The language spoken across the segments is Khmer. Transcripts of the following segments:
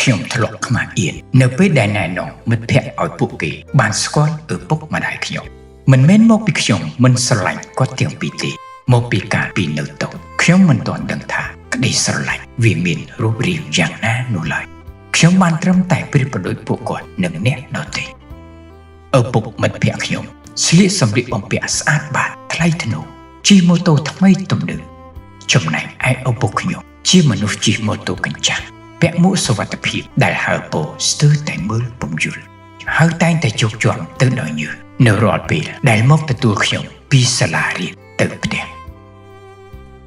ខ្ញុំធ្លាប់ខ្មាស់អៀននៅពេលដែលណែនាំមិត្តភក្តិឲ្យពួកគេបានស្គាល់ឪពុកម្ដាយខ្ញុំមិនមែនមកពីខ្ញុំមិនស្រឡាញ់គាត់ទាំងពីរទេមកពីការពីនៅតូចខ្ញុំមិនទាន់ដឹងថាក្តីស្រឡាញ់វាមានរូបរាងយ៉ាងណានោះឡើយខ្ញុំបានត្រឹមតែប្រៀបប្រដូចពួកគាត់នឹងអ្នកដទៃឪពុកមិត្តភក្តិខ្ញុំស្លៀកសម្លៀកបំពាក់ស្អាតបាតថ្លៃថ្នូរជិះម៉ូតូថ្មីទំនើបចំណែកឯឪពុកខ្ញុំជាមនុស្សជិះម៉ូតូកញ្ចាស់ពាក់មួកសុវត្ថិភាពដែលហើរពោស្ទើរតែមើលពុំយល់ហើយតែងតែជោគជាំទៅដល់ញើសនៅរាល់ពេលដែលមកទទួលខ្ញុំពីសាលារៀនទៅផ្ទះ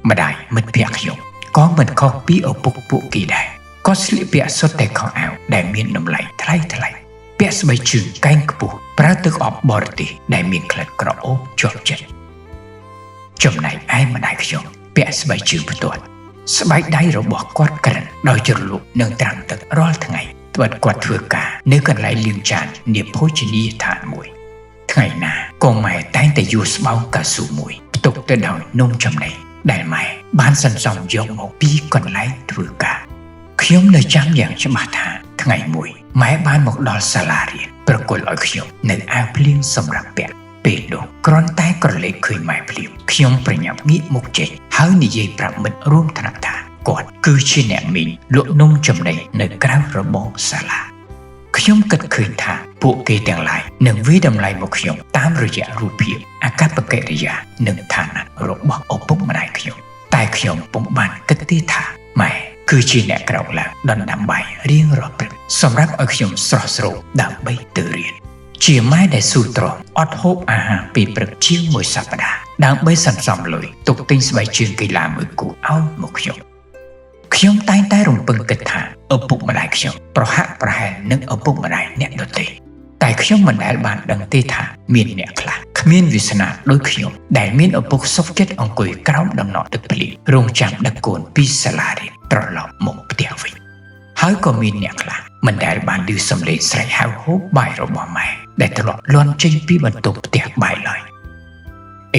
ម្ដាយមិត្តភក្តិខ្ញុំក៏មិនខុសពីឪពុកពួកគេដែរក៏ស្លៀកពាក់សុទ្ធតែខោអាវដែលមានតម្លៃថ្លៃពាក់ស្បែកជើងកែងខ្ពស់ប្រើទឹកអប់បរទេសដែលមានក្លិនក្រអូបជាប់ចិត្តចំណែកឯម្ដាយខ្ញុំពាក់ស្បែកជើងផ្ទាត់ស្បែកដៃរបស់គាត់ក្រិនដោយជ្រលក់នឹងត្រាំទឹករាល់ថ្ងៃត្បិតគាត់ធ្វើការនៅកន្លែងលាងចាននាភោជនីយដ្ឋានមួយថ្ងៃណាក៏ម៉ែតែងតែយួរស្បោងកៅស៊ូមួយផ្ទុកទៅដោយនំចំណីដែលម៉ែបានសន្សំយកមកពីកន្លែងធ្វើការខ្ញុំនៅចាំយ៉ាងច្បាស់ថាថ្ងៃមួយម៉ែបានមកដល់សាលារៀនប្រគល់ឲ្យខ្ញុំនៅអាវភ្លៀងសម្រាប់ពាក់ពេលនោះគ្រាន់តែក្រឡេកឃើញម៉ែភ្លាមខ្ញុំប្រញាប់ងាកមុខចេញហើយនិយាយប្រាប់មិត្តរួមថ្នាក់ថាគាត់គឺជាអ្នកមីងលក់នំចំណីនៅក្រៅរបងសាលាខ្ញុំគិតឃើញថាពួកគេទាំងឡាយនឹងវាយតម្លៃមកខ្ញុំតាមរយៈរូបភាពអាកប្បកិរិយានិងឋានៈរបស់ឪពុកម្ដាយខ្ញុំតែខ្ញុំពុំបានគិតទេថាម៉ែគឺជាអ្នកក្រោកឡើងដណ្ដើមបាយរៀងរាល់ព្រឹកសម្រាប់ឲ្យខ្ញុំស្រស់ស្រូបដើម្បីទៅរៀនជាម៉ែដែលស៊ូទ្រាំអត់ហូបអាហារពេលព្រឹកជាងមួយសប្តាហ៍ដើម្បីសន្សំលុយទុកទិញស្បែកជើងកីឡាមួយគូឲ្យមកខ្ញុំតែងតែរំពឹងគិតថាឪពុកម្ដាយខ្ញុំប្រហាក់ប្រហែលនឹងឪពុកម្ដាយអ្នកដទៃតែខ្ញុំមិនដែលបានដឹងទេថាមានអ្នកខ្លះគ្មានវាសនាដូចខ្ញុំដែលមានឪពុកសុខចិត្តអង្គុយក្រោមដំណក់ទឹកភ្លៀងរងចាំដឹកកូនពីសាលារៀនត្រឡប់មកផ្ទះវិញហើយក៏មានអ្នកខ្លះមិនដែលបានឮសំឡេងស្រែកហៅហូបបាយរបស់ម៉ែដែលធ្លាប់លាន់ចេញពីបន្ទប់ផ្ទះបាយឡើយ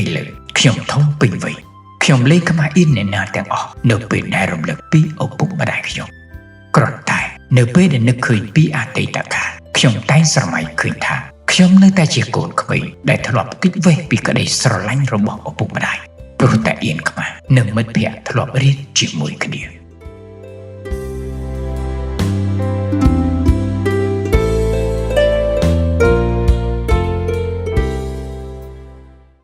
ឥឡូវខ្ញុំធំពេញវ័យខ្ញុំលេងខ្មាស់អៀនអ្នកណាទាំងអស់នៅពេលដែលរំលឹកពីឪពុកម្ដាយខ្ញុំគ្រាន់តែនៅពេលដែលនឹកឃើញពីអតីតកាលខ្ញុំតែងស្រមៃឃើញថាខ្ញុំនៅតែជាកូនក្មេងដែលធ្លាប់គេចវេះពីក្តីស្រឡាញ់របស់ឪពុកម្ដាយព្រោះតែអៀនខ្មាស់និងមិត្តភក្តិធ្លាប់រៀនជាមួយគ្នា